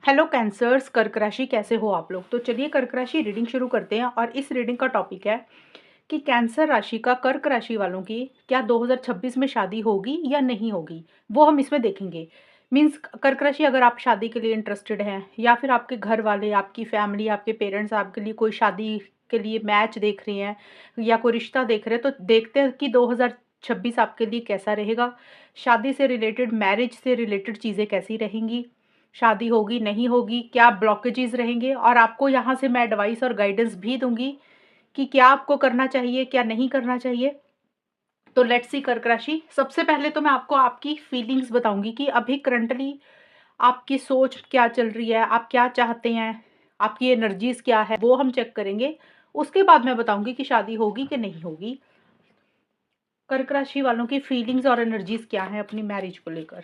Hello cancers, कर्क राशि कैसे हो आप लोग। तो चलिए कर्क राशि रीडिंग शुरू करते हैं और इस रीडिंग का टॉपिक है कि कैंसर राशि का कर्क राशि वालों की क्या 2026 में शादी होगी या नहीं होगी, वो हम इसमें देखेंगे। मीन्स कर्क राशि अगर आप शादी के लिए इंटरेस्टेड हैं या फिर आपके घर वाले, आपकी फैमिली, आपके पेरेंट्स आपके लिए कोई शादी के लिए मैच देख रहे हैं या कोई रिश्ता देख रहे हैं, तो देखते हैं कि 2026 आपके लिए कैसा रहेगा। शादी से रिलेटेड, मैरिज से रिलेटेड चीज़ें कैसी रहेंगी, शादी होगी नहीं होगी, क्या ब्लॉकेजेस रहेंगे, और आपको यहाँ से मैं एडवाइस और गाइडेंस भी दूंगी कि क्या आपको करना चाहिए क्या नहीं करना चाहिए। तो लेट्स सी कर्क राशि। सबसे पहले तो मैं आपको आपकी फीलिंग्स बताऊंगी कि अभी करंटली आपकी सोच क्या चल रही है, आप क्या चाहते हैं, आपकी एनर्जीज क्या है, वो हम चेक करेंगे। उसके बाद मैं बताऊंगी कि शादी होगी कि नहीं होगी। कर्क राशि वालों की फीलिंग्स और एनर्जीज क्या है अपनी मैरिज को लेकर।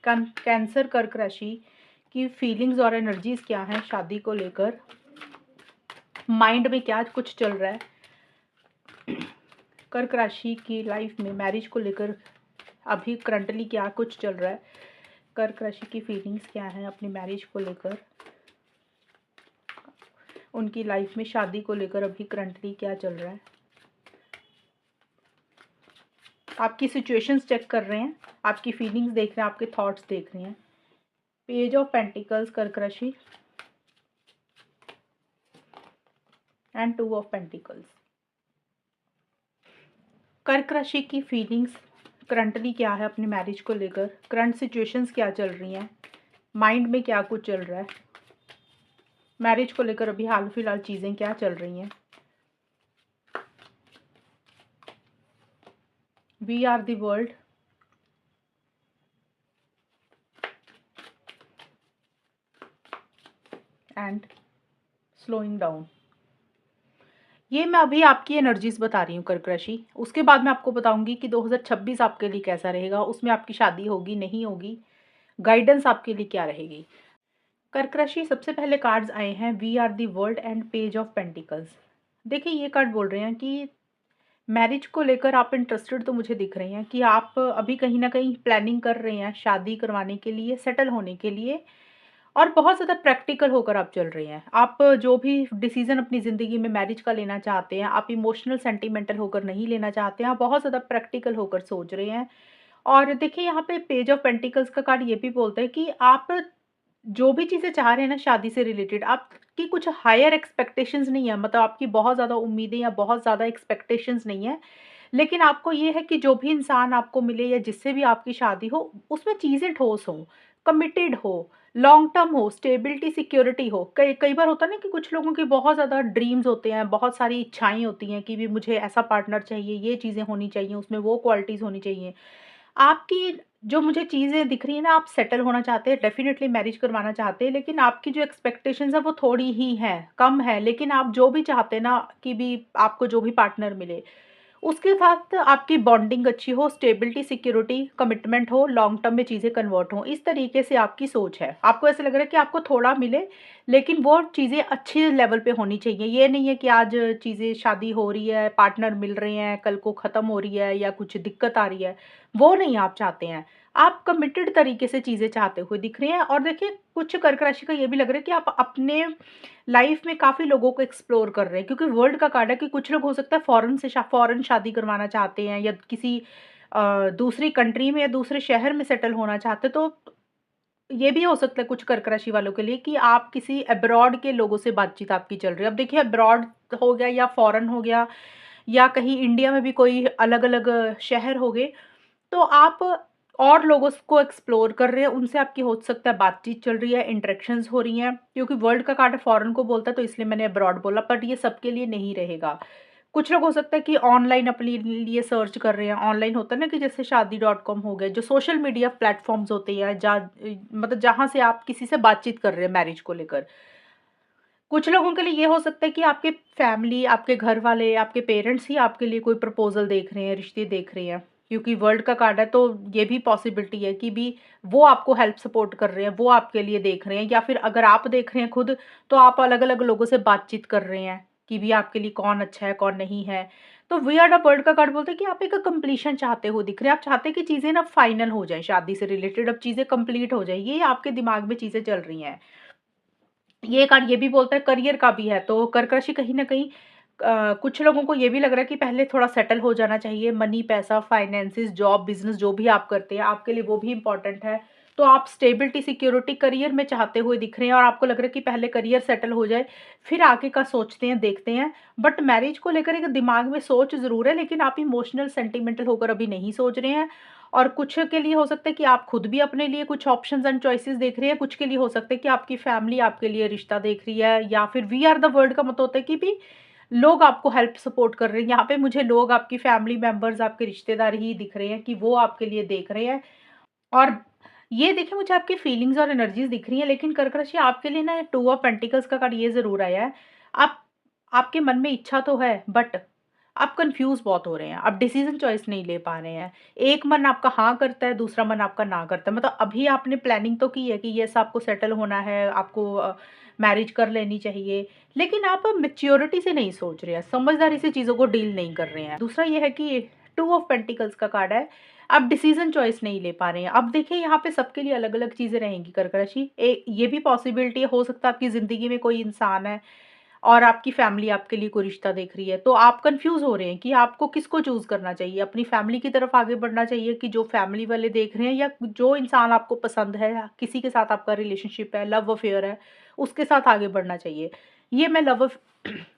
कैंसर कर्क राशि की फीलिंग्स और एनर्जीज क्या है शादी को लेकर, माइंड में क्या कुछ चल रहा है, कर्क राशि की लाइफ में मैरिज को लेकर अभी करंटली क्या कुछ चल रहा है, कर्क राशि की फीलिंग्स क्या है अपनी मैरिज को लेकर, उनकी लाइफ में शादी को लेकर अभी करंटली क्या चल रहा है, आपकी सिचुएशंस चेक कर रहे हैं, आपकी फीलिंग्स देख रहे हैं, आपके थॉट्स देख रहे हैं। पेज ऑफ पेंटिकल्स कर्क राशि एंड टू ऑफ पेंटिकल्स। कर्क राशि की फीलिंग्स करंटली क्या है अपनी मैरिज को लेकर, करंट सिचुएशंस क्या चल रही हैं, माइंड में क्या कुछ चल रहा है, मैरिज को लेकर अभी हाल फिलहाल चीज़ें क्या चल रही हैं। We are the world, and slowing down. ये मैं अभी आपकी एनर्जीज बता रही हूँ कर्क राशि। उसके बाद मैं आपको बताऊंगी कि 2026 आपके लिए कैसा रहेगा, उसमें आपकी शादी होगी नहीं होगी, गाइडेंस आपके लिए क्या रहेगी। कर्क राशि, सबसे पहले कार्ड्स आए हैं we are the world and page of pentacles. देखिए ये कार्ड बोल रहे हैं कि मैरिज को लेकर आप इंटरेस्टेड तो मुझे दिख रही हैं कि आप अभी कहीं ना कहीं प्लानिंग कर रहे हैं शादी करवाने के लिए, सेटल होने के लिए, और बहुत ज़्यादा प्रैक्टिकल होकर आप चल रहे हैं। आप जो भी डिसीजन अपनी ज़िंदगी में मैरिज का लेना चाहते हैं, आप इमोशनल सेंटिमेंटल होकर नहीं लेना चाहते हैं, आप बहुत ज़्यादा प्रैक्टिकल होकर सोच रहे हैं। और देखिए यहाँ पे पेज ऑफ पेंटिकल्स का कार्ड ये भी बोलता है कि आप जो भी चीज़ें चाह रहे हैं ना शादी से रिलेटेड, आपकी कुछ हायर एक्सपेक्टेशंस नहीं है, मतलब आपकी बहुत ज़्यादा उम्मीदें या बहुत ज़्यादा एक्सपेक्टेशंस नहीं है। लेकिन आपको ये है कि जो भी इंसान आपको मिले या जिससे भी आपकी शादी हो, उसमें चीज़ें ठोस हों, कमिटेड हो, लॉन्ग टर्म हो, स्टेबिलिटी, सिक्योरिटी हो। कई कई बार होता है ना कि कुछ लोगों के बहुत ज़्यादा ड्रीम्स होते हैं, बहुत सारी इच्छाएँ होती हैं कि भी मुझे ऐसा पार्टनर चाहिए, ये चीज़ें होनी चाहिए, उसमें वो क्वालिटीज़ होनी चाहिए। आपकी जो मुझे चीज़ें दिख रही है ना, आप सेटल होना चाहते हैं, डेफ़िनिटली मैरिज करवाना चाहते हैं, लेकिन आपकी जो एक्सपेक्टेशंस है वो थोड़ी ही हैं, कम है। लेकिन आप जो भी चाहते हैं ना कि भी आपको जो भी पार्टनर मिले, उसके साथ आपकी बॉन्डिंग अच्छी हो, स्टेबिलिटी, सिक्योरिटी, कमिटमेंट हो, लॉन्ग टर्म में चीज़ें कन्वर्ट हों, इस तरीके से आपकी सोच है। आपको ऐसा लग रहा है कि आपको थोड़ा मिले, लेकिन वो चीज़ें अच्छे लेवल पे होनी चाहिए। ये नहीं है कि आज चीज़ें शादी हो रही है, पार्टनर मिल रहे हैं, कल को ख़त्म हो रही है या कुछ दिक्कत आ रही है, वो नहीं आप चाहते हैं। आप कमिटेड तरीके से चीज़ें चाहते हुए दिख रहे हैं। और देखिए कुछ कर्क राशि का ये भी लग रहा है कि आप अपने लाइफ में काफ़ी लोगों को एक्सप्लोर कर रहे हैं, क्योंकि वर्ल्ड का कार्ड है कि कुछ लोग हो सकता है फॉरेन शादी करवाना चाहते हैं या किसी दूसरी कंट्री में या दूसरे शहर में सेटल होना चाहते हैं। तो ये भी हो सकता है कुछ कर्क राशि वालों के लिए कि आप किसी अब्रॉड के लोगों से बातचीत आपकी चल रही है। अब देखिए अब्रॉड हो गया या फॉरेन हो गया या कहीं इंडिया में भी कोई अलग-अलग शहर हो गए, तो आप और लोगों को एक्सप्लोर कर रहे हैं, उनसे आपकी हो सकता है बातचीत चल रही है, इंटरेक्शंस हो रही हैं, क्योंकि वर्ल्ड का कार्ड फॉरेन को बोलता है तो इसलिए मैंने अब्रॉड बोला, बट ये सबके लिए नहीं रहेगा। कुछ लोग हो सकता है कि ऑनलाइन अपने लिए सर्च कर रहे हैं। ऑनलाइन होता है ना कि जैसे शादी.com हो गए, जो सोशल मीडिया प्लेटफॉर्म्स होते हैं, मतलब जहाँ से आप किसी से बातचीत कर रहे हैं मैरिज को लेकर। कुछ लोगों के लिए ये हो सकता है कि आपके फैमिली, आपके घर वाले, आपके पेरेंट्स ही आपके लिए कोई प्रपोज़ल देख रहे हैं, रिश्ते देख रहे हैं। क्योंकि वर्ल्ड का कार्ड है तो ये भी पॉसिबिलिटी है कि भी वो आपको हेल्प सपोर्ट कर रहे हैं, वो आपके लिए देख रहे हैं, या फिर अगर आप देख रहे हैं खुद, तो आप अलग-अलग लोगों से बातचीत कर रहे हैं कि भी आपके लिए कौन अच्छा है, कौन नहीं है। तो वी आर द वर्ल्ड का कार्ड बोलता है कि आप एक कंप्लीशन चाहते हो दिख रहे हैं। आप चाहते हैं कि चीज़ें ना फाइनल हो जाएँ, शादी से रिलेटेड अब चीज़ें कंप्लीट हो जाएँ। ये आपके दिमाग में चीज़ें चल रही हैं। ये कार्ड ये भी बोलता है करियर का भी है, तो कर्क राशि कहीं न कहीं कुछ लोगों को ये भी लग रहा है कि पहले थोड़ा सेटल हो जाना चाहिए। मनी, पैसा, फाइनेंसेस, जॉब, बिज़नेस जो भी आप करते हैं, आपके लिए वो भी इम्पोर्टेंट है। तो आप स्टेबिलिटी, सिक्योरिटी करियर में चाहते हुए दिख रहे हैं और आपको लग रहा है कि पहले करियर सेटल हो जाए, फिर आगे का सोचते हैं, देखते हैं। बट मैरिज को लेकर एक दिमाग में सोच ज़रूर है, लेकिन आप इमोशनल, सेंटिमेंटल होकर अभी नहीं सोच रहे हैं। और कुछ के लिए हो सकता है कि आप खुद भी अपने लिए कुछ ऑप्शंस एंड चॉइसेस देख रहे हैं, कुछ के लिए हो सकता है कि आपकी फैमिली आपके लिए रिश्ता देख रही है, या फिर वी आर द वर्ल्ड का मतलब होता है कि भी लोग आपको हेल्प सपोर्ट कर रहे हैं। यहाँ पे मुझे लोग आपकी फैमिली मेंबर्स, आपके रिश्तेदार ही दिख रहे हैं कि वो आपके लिए देख रहे हैं। और ये देखिए मुझे आपकी फीलिंग्स और एनर्जीज़ दिख रही हैं, लेकिन कर्क राशि आपके लिए ना 2 ऑफ पेंटिकल्स का कार्ड ये ज़रूर आया है। आप आपके मन में इच्छा तो है, बट आप कन्फ्यूज़ बहुत हो रहे हैं, आप डिसीज़न चॉइस नहीं ले पा रहे हैं। एक मन आपका हाँ करता है, दूसरा मन आपका ना करता है। मतलब अभी आपने प्लानिंग तो की है कि येस आपको सेटल होना है, आपको मैरिज कर लेनी चाहिए, लेकिन आप मैच्योरिटी से नहीं सोच रहे हैं, समझदारी से चीज़ों को डील नहीं कर रहे हैं। दूसरा ये है कि 2 ऑफ पेंटिकल्स का कार्ड है, आप डिसीज़न चॉइस नहीं ले पा रहे हैं। अब देखिए यहाँ पे सबके लिए अलग-अलग चीज़ें रहेंगी कर्क राशि। ये भी पॉसिबिलिटी हो सकता है आपकी ज़िंदगी में कोई इंसान है और आपकी फैमिली आपके लिए कोई रिश्ता देख रही है, तो आप कन्फ्यूज़ हो रहे हैं कि आपको किसको चूज़ करना चाहिए, अपनी फैमिली की तरफ आगे बढ़ना चाहिए कि जो फैमिली वाले देख रहे हैं, या जो इंसान आपको पसंद है, या किसी के साथ आपका रिलेशनशिप है, लव अफेयर है, उसके साथ आगे बढ़ना चाहिए। ये मैं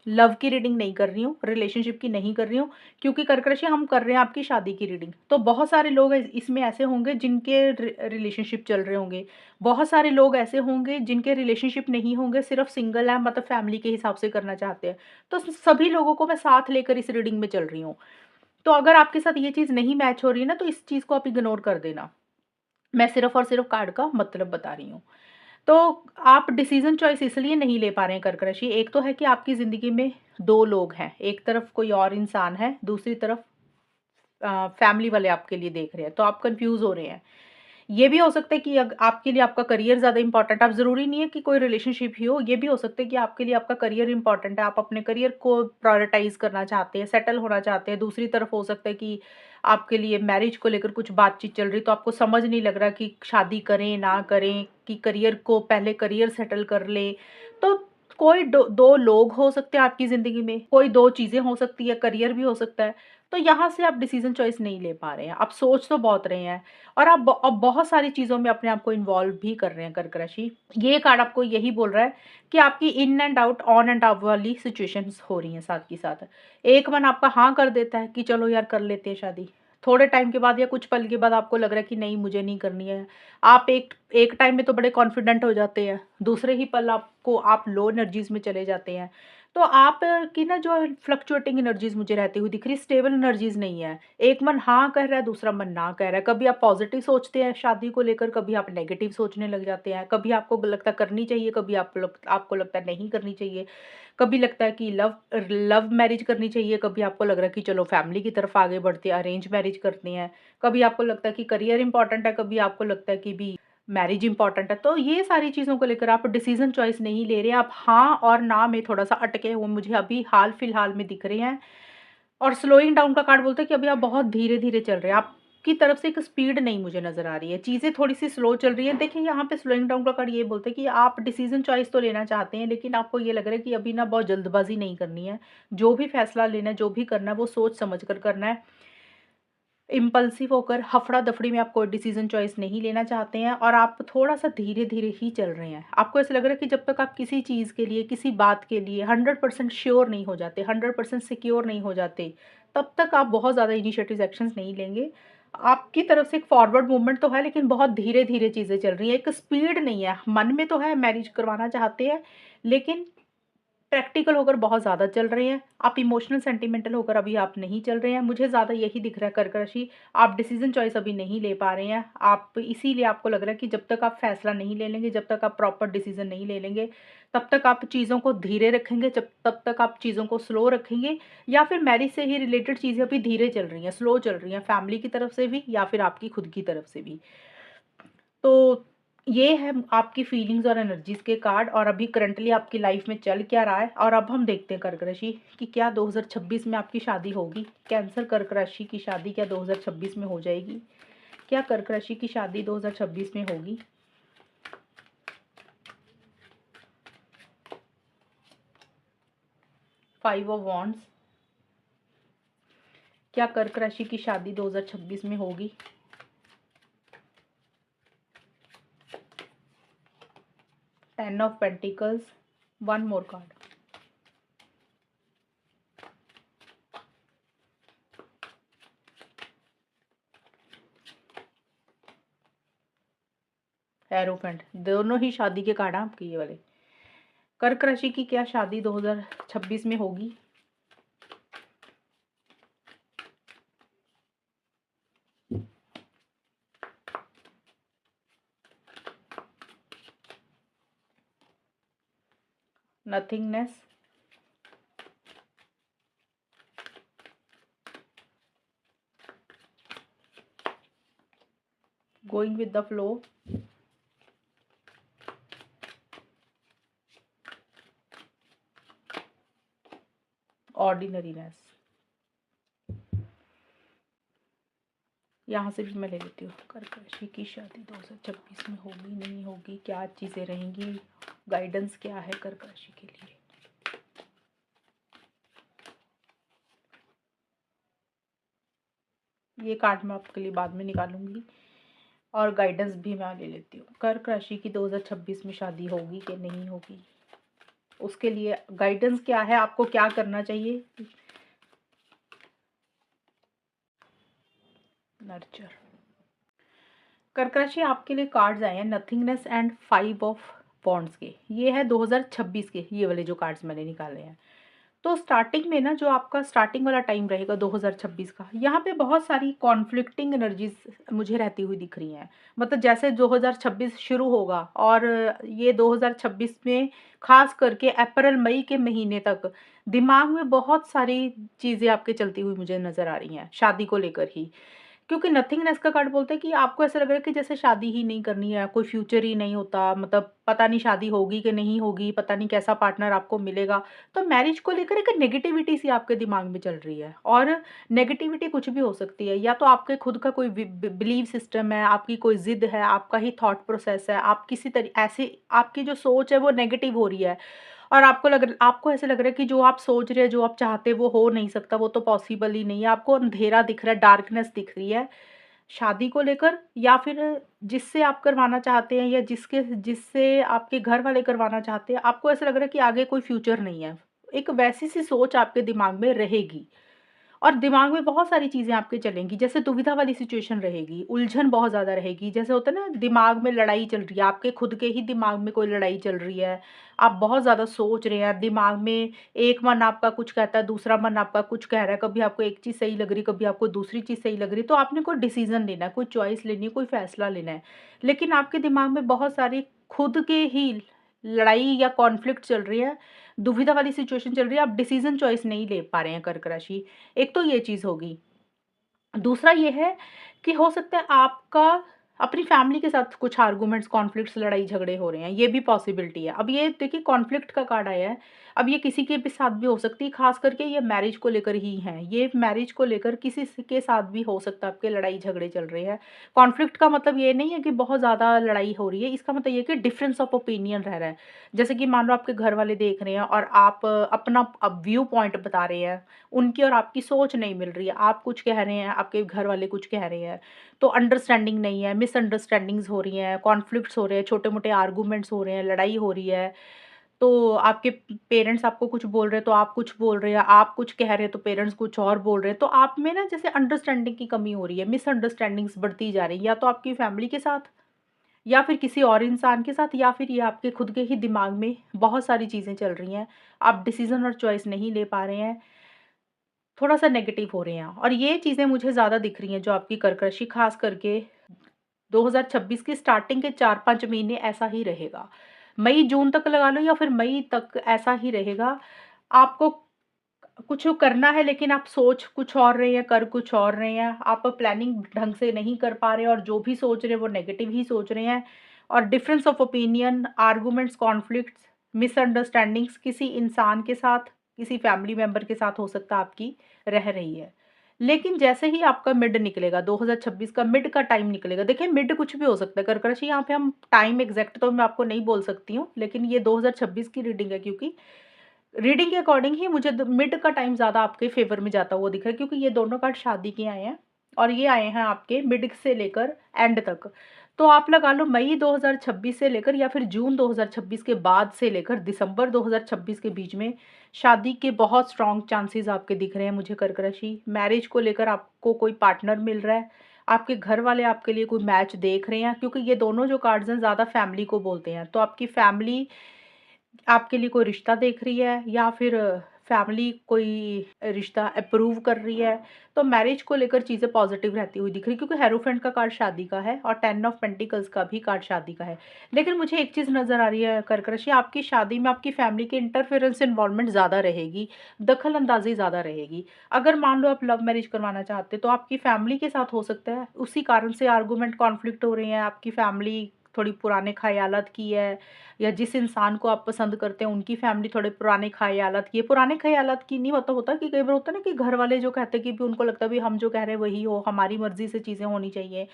लव की रीडिंग नहीं कर रही हूँ, रिलेशनशिप की नहीं कर रही हूँ, क्योंकि कर्क राशि हम कर रहे हैं आपकी शादी की रीडिंग। तो बहुत सारे लोग इसमें ऐसे होंगे जिनके रिलेशनशिप चल रहे होंगे। बहुत सारे लोग ऐसे होंगे जिनके रिलेशनशिप नहीं होंगे, सिर्फ़ सिंगल हैं, मतलब फैमिली के हिसाब से करना चाहते हैं। तो सभी लोगों को मैं साथ लेकर इस रीडिंग में चल रही हूँ। तो अगर आपके साथ ये चीज़ नहीं मैच हो रही है ना, तो इस चीज़ को आप इग्नोर कर देना। मैं सिर्फ़ और सिर्फ़ कार्ड का मतलब बता रही हूँ। तो आप डिसीज़न चॉइस इसलिए नहीं ले पा रहे हैं कर्क राशि, एक तो है कि आपकी ज़िंदगी में 2 लोग हैं, एक तरफ कोई और इंसान है, दूसरी तरफ फैमिली वाले आपके लिए देख रहे हैं, तो आप कन्फ्यूज़ हो रहे हैं। ये भी हो सकता है कि आपके लिए आपका करियर ज़्यादा इम्पोर्टेंट है, अब ज़रूरी नहीं है कि कोई रिलेशनशिप ही हो, ये भी हो सकता है कि आपके लिए आपका करियर इम्पोर्टेंट है, आप अपने करियर को प्रायोरिटाइज़ करना चाहते हैं, सेटल होना चाहते हैं। दूसरी तरफ हो सकता है कि आपके लिए मैरिज को लेकर कुछ बातचीत चल रही, तो आपको समझ नहीं लग रहा कि शादी करें, ना करें, कि करियर को पहले करियर सेटल कर लें। तो कोई 2 लोग हो सकते हैं आपकी ज़िंदगी में, कोई 2 चीज़ें हो सकती है, करियर भी हो सकता है। तो यहाँ से आप डिसीज़न चॉइस नहीं ले पा रहे हैं, आप सोच तो बहुत रहे हैं। और आप अब बहुत सारी चीज़ों में अपने आप को इन्वॉल्व भी कर रहे हैं कर्क राशि। ये कार्ड आपको यही बोल रहा है कि आपकी in and out, on end of वाली सिचुएशंस हो रही हैं साथ के साथ। एक मन आपका हाँ कर देता है कि चलो यार कर लेते हैं शादी। थोड़े टाइम के बाद या कुछ पल के बाद आपको लग रहा है कि नहीं मुझे नहीं करनी है। आप एक एक टाइम में तो बड़े कॉन्फिडेंट हो जाते हैं, दूसरे ही पल आपको आप लो एनर्जीज़ में चले जाते हैं। तो आप की ना जो फ्लक्चुएटिंग एनर्जीज़ मुझे रहती हुई दिख रही है, स्टेबल एनर्जीज़ नहीं है। एक मन हाँ कह रहा है, दूसरा मन ना कह रहा है। कभी आप पॉज़िटिव सोचते हैं शादी को लेकर, कभी आप नेगेटिव सोचने लग जाते हैं। कभी आपको लगता है करनी चाहिए, कभी आपको लगता है नहीं करनी चाहिए। कभी लगता है कि लव लव मैरिज करनी चाहिए, कभी आपको लग रहा है कि चलो फैमिली की तरफ आगे बढ़ते हैं, अरेंज मैरिज करते हैं। कभी आपको लगता है कि करियर इम्पोर्टेंट है, कभी आपको लगता है कि भी मैरिज इम्पोर्टेंट है। तो ये सारी चीज़ों को लेकर आप डिसीज़न चॉइस नहीं ले रहे, आप हाँ और ना में थोड़ा-सा अटके हुए मुझे अभी हाल-फिलहाल में दिख रहे हैं। और स्लोइंग डाउन का कार्ड बोलता है कि अभी आप बहुत धीरे-धीरे चल रहे हैं, आपकी तरफ से एक स्पीड नहीं मुझे नज़र आ रही है, चीज़ें थोड़ी-सी स्लो चल रही हैं। देखिए यहाँ पे स्लोइंग डाउन का कार्ड ये बोलता है कि आप डिसीज़न चॉइस तो लेना चाहते हैं, लेकिन आपको ये लग रहा है कि अभी ना बहुत जल्दबाज़ी नहीं करनी है। जो भी फैसला लेना है, जो भी करना है, वो सोच समझ कर करना है। इम्पल्सिव होकर हफ़ड़ा-दफ़ड़ी में आप कोई डिसीज़न चॉइस नहीं लेना चाहते हैं, और आप थोड़ा-सा धीरे-धीरे ही चल रहे हैं। आपको ऐसा लग रहा है कि जब तक आप किसी चीज़ के लिए, किसी बात के लिए 100% श्योर नहीं हो जाते, 100% सिक्योर नहीं हो जाते, तब तक आप बहुत ज़्यादा इनिशिएटिव एक्शंस नहीं लेंगे। आपकी तरफ से एक फॉरवर्ड मूवमेंट तो है, लेकिन बहुत धीरे-धीरे चीज़ें चल रही हैं, एक स्पीड नहीं है। मन में तो है मैरिज करवाना चाहते हैं, लेकिन प्रैक्टिकल होकर बहुत ज़्यादा चल रहे हैं, आप इमोशनल सेंटिमेंटल होकर अभी आप नहीं चल रहे हैं। मुझे ज़्यादा यही दिख रहा है कर्क राशि, आप डिसीज़न चॉइस अभी नहीं ले पा रहे हैं। आप इसीलिए आपको लग रहा है कि जब तक आप फैसला नहीं ले लेंगे, जब तक आप प्रॉपर डिसीज़न नहीं ले लेंगे, तब तक आप चीज़ों को धीरे रखेंगे, जब तब तक आप चीज़ों को स्लो रखेंगे, या फिर मैरिज से ही रिलेटेड चीज़ें अभी धीरे चल रही हैं, स्लो चल रही हैं, फैमिली की तरफ से भी या फिर आपकी खुद की तरफ से भी। तो ये है आपकी फीलिंग्स और एनर्जीज़ के कार्ड, और अभी करंटली आपकी लाइफ में चल क्या रहा है। और अब हम देखते हैं कर्क राशि कि क्या 2026 में आपकी शादी होगी। कैंसर कर्क राशि की शादी क्या 2026 में हो जाएगी? क्या कर्क राशि की शादी 2026 में होगी? 5 ऑफ वॉन्ड्स। क्या कर्क राशि की शादी 2026 में होगी? Ten of pentacles. One more card. Hierophant. दोनों ही शादी के कार्ड हैं आपके ये वाले। कर्क राशि की क्या शादी 2026 में होगी? Nothingness. Going with the flow. Ordinariness. यहाँ से भी मैं ले लेती हूँ। कर्क राशि की शादी 2026 में होगी नहीं होगी, क्या चीज़ें रहेंगी, गाइडेंस क्या है कर्क राशि के लिए? ये कार्ड मैं आपके लिए बाद में निकालूंगी और गाइडेंस भी मैं ले लेती हूँ। कर्क राशि की 2026 में शादी होगी कि नहीं होगी, उसके लिए गाइडेंस क्या है, आपको क्या करना चाहिए? नर्चर। कर्क राशि आपके लिए कार्ड्स आए हैं नथिंगनेस एंड 5 ऑफ वॉन्ड्स के। ये है 2026 के, ये वाले जो कार्ड्स मैंने निकाले हैं। तो स्टार्टिंग में ना, जो आपका स्टार्टिंग वाला टाइम रहेगा 2026 का, यहाँ पे बहुत सारी कॉन्फ्लिक्टिंग एनर्जीज मुझे रहती हुई दिख रही हैं। मतलब जैसे 2026 शुरू होगा और ये 2026 में खास करके अप्रैल मई के महीने तक दिमाग में बहुत सारी चीज़ें आपके चलती हुई मुझे नज़र आ रही हैं शादी को लेकर ही। क्योंकि नथिंगनेस का कार्ड बोलता है कि आपको ऐसा लग रहा है कि जैसे शादी ही नहीं करनी है, कोई फ्यूचर ही नहीं होता, मतलब पता नहीं शादी होगी कि नहीं होगी, पता नहीं कैसा पार्टनर आपको मिलेगा। तो मैरिज को लेकर एक नेगेटिविटी सी आपके दिमाग में चल रही है। और नेगेटिविटी कुछ भी हो सकती है, या तो आपके खुद का कोई बिलीव सिस्टम है, आपकी कोई जिद है, आपका ही थॉट प्रोसेस है, आप किसी तरह ऐसे आपकी जो सोच है वो नेगेटिव हो रही है। और आपको ऐसे लग रहा है कि जो आप सोच रहे हैं, जो आप चाहते हैं वो हो नहीं सकता, वो तो पॉसिबल ही नहीं है। आपको अंधेरा दिख रहा है, डार्कनेस दिख रही है शादी को लेकर, या फिर जिससे आप करवाना चाहते हैं या जिससे आपके घर वाले करवाना चाहते हैं, आपको ऐसा लग रहा है कि आगे कोई फ्यूचर नहीं है। एक वैसी सी सोच आपके दिमाग में रहेगी और दिमाग में बहुत सारी चीज़ें आपके चलेंगी, जैसे दुविधा वाली सिचुएशन रहेगी, उलझन बहुत ज़्यादा रहेगी। जैसे होता है ना, दिमाग में लड़ाई चल रही है, आपके खुद के ही दिमाग में कोई लड़ाई चल रही है, आप बहुत ज़्यादा सोच रहे हैं, दिमाग में एक मन आपका कुछ कहता है, दूसरा मन आपका कुछ कह रहा है, कभी आपको एक चीज़ सही लग रही, कभी आपको दूसरी चीज़ सही लग रही। तो आपने कोई डिसीज़न लेना है, कोई चॉइस लेनी है, कोई फैसला लेना है, लेकिन आपके दिमाग में बहुत सारी खुद के ही लड़ाई या कॉन्फ्लिक्ट चल रही है, दुविधा वाली सिचुएशन चल रही है, आप डिसीज़न चॉइस नहीं ले पा रहे हैं कर्क राशि। एक तो ये चीज़ होगी। दूसरा ये है कि हो सकता है आपका अपनी फैमिली के साथ कुछ आर्गुमेंट्स, कॉन्फ्लिक्ट्स, लड़ाई झगड़े हो रहे हैं, ये भी पॉसिबिलिटी है। अब ये देखिए, कॉन्फ्लिक्ट का कार्ड आया है, अब ये किसी के भी साथ भी हो सकती है, खास करके ये मैरिज को लेकर ही है। ये मैरिज को लेकर किसी के साथ भी हो सकता है आपके लड़ाई झगड़े चल रहे हैं। कॉन्फ्लिक्ट का मतलब ये नहीं है कि बहुत ज़्यादा लड़ाई हो रही है, इसका मतलब ये है कि डिफरेंस ऑफ ओपिनियन रह रहा है। जैसे कि मान लो आपके घर वाले देख रहे हैं और आप अपना व्यू पॉइंट बता रहे हैं, उनकी और आपकी सोच नहीं मिल रही है। आप कुछ कह रहे हैं, आपके घर वाले कुछ कह रहे हैं, तो अंडरस्टैंडिंग नहीं है, मिसअंडरस्टैंडिंग्स हो रही हैं, कॉन्फ्लिक्ट्स हो रहे हैं, छोटे-मोटे आर्गुमेंट्स हो रहे हैं, लड़ाई हो रही है। तो आपके पेरेंट्स आपको कुछ बोल रहे हैं, तो आप कुछ बोल रहे हैं, आप कुछ कह रहे हैं, तो पेरेंट्स कुछ और बोल रहे हैं। तो आप में ना जैसे अंडरस्टैंडिंग की कमी हो रही है, मिसअंडरस्टैंडिंग्स बढ़ती जा रही हैं, या तो आपकी फैमिली के साथ, या फिर किसी और इंसान के साथ, या फिर ये आपके खुद के ही दिमाग में बहुत सारी चीज़ें चल रही हैं। आप डिसीज़न और चॉइस नहीं ले पा रहे हैं, थोड़ा-सा नेगेटिव हो रहे हैं, और ये चीज़ें मुझे ज़्यादा दिख रही हैं जो आपकी कर्क राशि, ख़ास करके 2026 की स्टार्टिंग के 4-5 महीने ऐसा ही रहेगा। मई-जून तक लगा लो या फिर मई तक ऐसा ही रहेगा। आपको कुछ करना है, लेकिन आप सोच कुछ और रहे हैं, कर कुछ और रहे हैं। आप प्लानिंग ढंग से नहीं कर पा रहे हैं और जो भी सोच रहे हैं वो नेगेटिव ही सोच रहे हैं। और difference of opinion, arguments, conflicts, misunderstandings किसी इंसान के साथ, किसी फैमिली मेंबर के साथ हो सकता है आपकी रह रही है। लेकिन जैसे ही आपका मिड निकलेगा, 2026 का मिड का टाइम निकलेगा, देखिए मिड कुछ भी हो सकता है कर्क राशि, यहाँ पे हम टाइम एग्जैक्ट तो मैं आपको नहीं बोल सकती हूँ, लेकिन ये 2026 की रीडिंग है, क्योंकि रीडिंग के अकॉर्डिंग ही मुझे मिड का टाइम ज़्यादा आपके फेवर में जाता हुआ दिख रहा है, क्योंकि ये दोनों कार्ड शादी के आए हैं और ये आए हैं आपके मिड से लेकर एंड तक। तो आप लगा लो मई 2026 से लेकर या फिर जून 2026 के बाद से लेकर दिसंबर 2026 के बीच में शादी के बहुत स्ट्रॉन्ग चांसेस आपके दिख रहे हैं मुझे कर्क राशि। मैरिज को लेकर आपको कोई पार्टनर मिल रहा है, आपके घर वाले आपके लिए कोई मैच देख रहे हैं, क्योंकि ये दोनों जो कार्ड्स हैं ज़्यादा फैमिली को बोलते हैं। तो आपकी फैमिली आपके लिए कोई रिश्ता देख रही है या फिर फैमिली कोई रिश्ता अप्रूव कर रही है। तो मैरिज को लेकर चीज़ें पॉजिटिव रहती हुई दिख रही है, क्योंकि हेरोफेंट का कार्ड शादी का है और 10 ऑफ पेंटिकल्स का भी कार्ड शादी का है। लेकिन मुझे एक चीज़ नज़र आ रही है कर्क राशि, आपकी शादी में आपकी फैमिली की इंटरफेरेंस इन्वॉल्वमेंट ज़्यादा रहेगी, दखल अंदाजी ज़्यादा रहेगी। अगर मान लो आप लव मैरिज करवाना चाहते तो आपकी फैमिली के साथ हो सकता है, उसी कारण से आर्गूमेंट कॉन्फ्लिक्ट हो रहे हैं, आपकी फैमिली थोड़ी पुराने ख़यालात की है, या जिस इंसान को आप पसंद करते हैं उनकी फैमिली थोड़े पुराने ख़यालात की है। पुराने ख़यालात की नहीं मतलब होता कि कई बार होता है ना कि घर वाले जो कहते हैं कि भी उनको लगता है भी हम जो कह रहे हैं वही हो, हमारी मर्ज़ी से चीज़ें होनी चाहिए।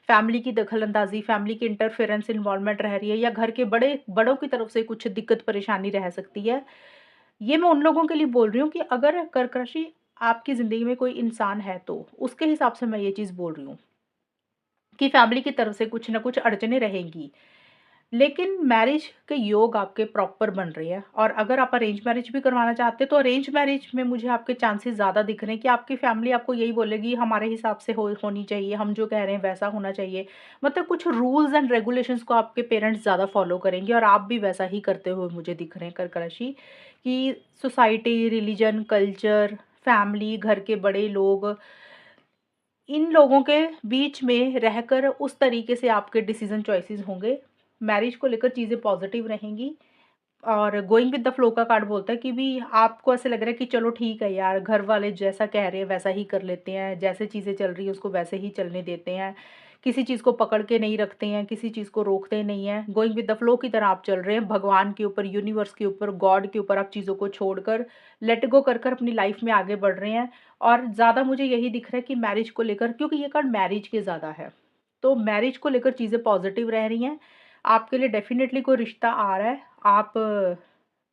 फैमिली की दखल-अंदाज़ी, फैमिली की इंटरफेरेंस इन्वॉल्वमेंट रह रही है, या घर के बड़ों की तरफ से कुछ दिक्कत परेशानी रह सकती है। ये मैं उन लोगों के लिए बोल रही हूँ कि अगर कर्क राशि आपकी ज़िंदगी में कोई इंसान है तो उसके हिसाब से मैं ये चीज़ बोल रही हूँ कि फैमिली की तरफ से कुछ ना कुछ अड़चनें रहेंगी। लेकिन मैरिज के योग आपके प्रॉपर बन रहे हैं, और अगर आप अरेंज मैरिज भी करवाना चाहते हैं तो अरेंज मैरिज में मुझे आपके चांसेस ज़्यादा दिख रहे हैं कि आपकी फैमिली आपको यही बोलेगी हमारे हिसाब से होनी चाहिए, हम जो कह रहे हैं वैसा होना चाहिए। मतलब कुछ रूल्स एंड रेगुलेशंस को आपके पेरेंट्स ज़्यादा फॉलो करेंगे और आप भी वैसा ही करते हुए मुझे दिख रहे हैं कर्क राशि, कि सोसाइटी, रिलीजन, कल्चर, फैमिली, घर के बड़े लोग, इन लोगों के बीच में रहकर उस तरीके से आपके डिसीजन चॉइसेस होंगे। मैरिज को लेकर चीज़ें पॉजिटिव रहेंगी, और गोइंग विद द फ्लो का कार्ड बोलता है कि भी आपको ऐसा लग रहा है कि चलो ठीक है यार, घर वाले जैसा कह रहे हैं वैसा ही कर लेते हैं, जैसे चीज़ें चल रही है उसको वैसे ही चलने देते हैं। किसी चीज़ को पकड़ के नहीं रखते हैं, किसी चीज़ को रोकते नहीं हैं। गोइंग विद द फ्लो की तरह आप चल रहे हैं, भगवान के ऊपर, यूनिवर्स के ऊपर, गॉड के ऊपर आप चीज़ों को छोड़कर लेट गो कर कर अपनी लाइफ में आगे बढ़ रहे हैं। और ज़्यादा मुझे यही दिख रहा है कि मैरिज को लेकर, क्योंकि ये कार्ड मैरिज के ज़्यादा है, तो मैरिज को लेकर चीज़ें पॉजिटिव रह रही हैं। आपके लिए डेफ़िनेटली कोई रिश्ता आ रहा है। आप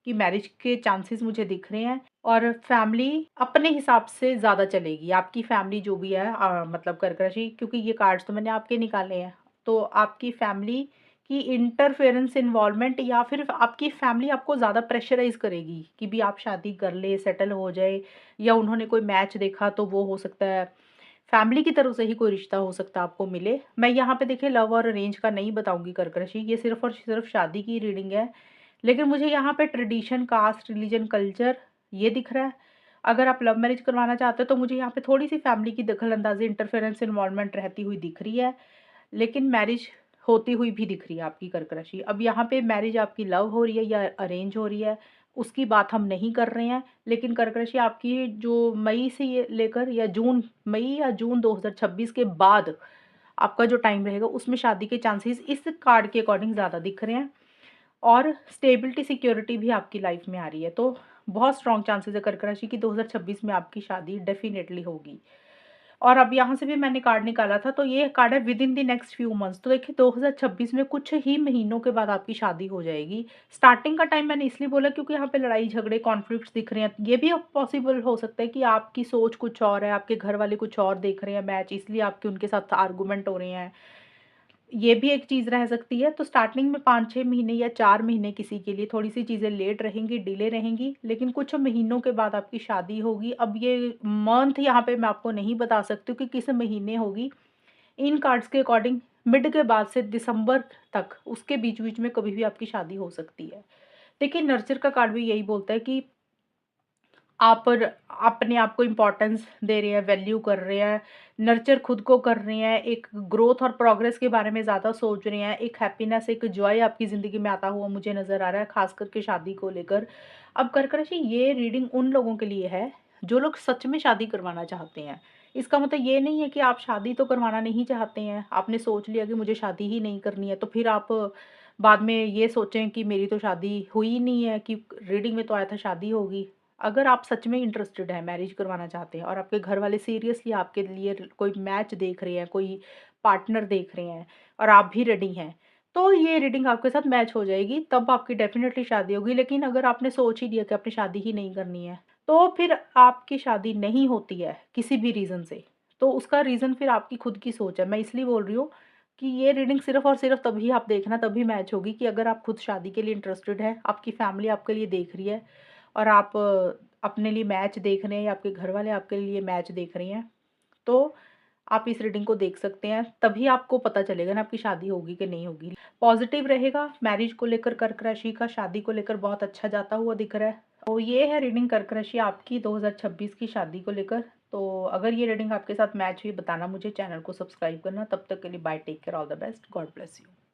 की मैरिज के चांसेस मुझे दिख रहे हैं, और फैमिली अपने हिसाब से ज़्यादा चलेगी। आपकी फैमिली जो भी है मतलब कर्क राशि, क्योंकि ये कार्ड्स तो मैंने आपके निकाले हैं, तो आपकी फैमिली की इंटरफेरेंस इन्वॉल्वमेंट, या फिर आपकी फैमिली आपको ज़्यादा प्रेशराइज़ करेगी कि भी आप शादी कर ले, सेटल हो जाए, या उन्होंने कोई मैच देखा तो वो हो सकता है फैमिली की तरफ से ही कोई रिश्ता हो सकता है आपको मिले। मैं यहाँ पे देखिए लव और अरेंज का नहीं बताऊँगी कर्क राशि, ये सिर्फ़ और सिर्फ़ शादी की रीडिंग है। लेकिन मुझे यहाँ पे ट्रेडिशन, कास्ट, रिलीजन, कल्चर ये दिख रहा है। अगर आप लव मैरिज करवाना चाहते हो तो मुझे यहाँ पे थोड़ी-सी फैमिली की दखल-अंदाज़ी, इंटरफेरेंस, इन्वॉल्वमेंट रहती हुई दिख रही है। लेकिन मैरिज होती हुई भी दिख रही है आपकी कर्क राशि। अब यहाँ पे मैरिज आपकी लव हो रही है या अरेंज हो रही है, उसकी बात हम नहीं कर रहे हैं। लेकिन कर्क राशि आपकी जो मई से ये लेकर या मई या जून 2026 के बाद आपका जो टाइम रहेगा उसमें शादी के चांसेस इस कार्ड के अकॉर्डिंग ज़्यादा दिख रहे हैं, और स्टेबिलिटी, सिक्योरिटी भी आपकी लाइफ में आ रही है। तो बहुत स्ट्रॉन्ग चांसेस है कर्क राशि की 2026 में आपकी शादी डेफ़िनेटली होगी। और अब यहाँ से भी मैंने कार्ड निकाला था, तो ये कार्ड है with in the next few months. तो देखिए 2026 में कुछ ही महीनों के बाद आपकी शादी हो जाएगी। स्टार्टिंग का टाइम मैंने इसलिए बोला क्योंकि यहाँ पे लड़ाई झगड़े, कॉन्फ्लिक्ट्स दिख रहे हैं। ये भी पॉसिबल हो सकता है कि आपकी सोच कुछ और है, आपके घर वाले कुछ और देख रहे हैं मैच, इसलिए आपके उनके साथ आर्गुमेंट हो रहे हैं। ये भी एक चीज़ रह सकती है। तो स्टार्टिंग में 5-6 महीने या 4 महीने किसी के लिए थोड़ी-सी चीज़ें लेट रहेंगी, डिले रहेंगी, लेकिन कुछ महीनों के बाद आपकी शादी होगी। अब ये मंथ यहाँ पे मैं आपको नहीं बता सकती हूँ कि किस महीने होगी। इन कार्ड्स के अकॉर्डिंग मिड के बाद से दिसंबर तक, उसके बीच-बीच में कभी भी आपकी शादी हो सकती है। देखिए नर्चर का कार्ड भी यही बोलता है कि आप अपने आप को इम्पोर्टेंस दे रहे हैं, वैल्यू कर रहे हैं, नर्चर खुद को कर रहे हैं, एक ग्रोथ और प्रोग्रेस के बारे में ज़्यादा सोच रहे हैं, एक हैप्पीनेस, एक जॉय आपकी ज़िंदगी में आता हुआ मुझे नज़र आ रहा है, ख़ास करके शादी को लेकर। अब कर्क राशि ये रीडिंग उन लोगों के लिए है, जो लोग सच में शादी करवाना चाहते हैं। इसका मतलब ये नहीं है कि आप शादी तो करवाना नहीं चाहते हैं, आपने सोच लिया कि मुझे शादी ही नहीं करनी है, तो फिर आप बाद में ये सोचें कि मेरी तो शादी हुई ही नहीं है, कि रीडिंग में तो आया था शादी होगी। अगर आप सच में इंटरेस्टेड हैं, मैरिज करवाना चाहते हैं, और आपके घर वाले सीरियसली आपके लिए कोई मैच देख रहे हैं, कोई पार्टनर देख रहे हैं, और आप भी रेडी हैं, तो ये रीडिंग आपके साथ मैच हो जाएगी, तब आपकी डेफ़िनेटली शादी होगी। लेकिन अगर आपने सोच ही लिया कि आपने शादी ही नहीं करनी है, तो फिर आपकी शादी नहीं होती है किसी भी रीज़न से, तो उसका रीज़न फिर आपकी खुद की सोच है। मैं इसलिए बोल रही हूँ कि ये रीडिंग सिर्फ़ और सिर्फ़ तभी आप देखना, तभी मैच होगी कि अगर आप खुद शादी के लिए इंटरेस्टेड हैं, आपकी फ़ैमिली आपके लिए देख रही है और आप अपने लिए मैच देख रहे हैं या आपके घर वाले आपके लिए मैच देख रही हैं, तो आप इस रीडिंग को देख सकते हैं, तभी आपको पता चलेगा ना आपकी शादी होगी कि नहीं होगी। पॉज़िटिव रहेगा, मैरिज को लेकर कर्क राशि का, शादी को लेकर बहुत अच्छा जाता हुआ दिख रहा है। तो ये है रीडिंग कर्क राशि आपकी 2026 की शादी को लेकर। तो अगर ये रीडिंग आपके साथ मैच हुई बताना मुझे, चैनल को सब्सक्राइब करना। तब तक के लिए bye, take care, all the best, God bless you.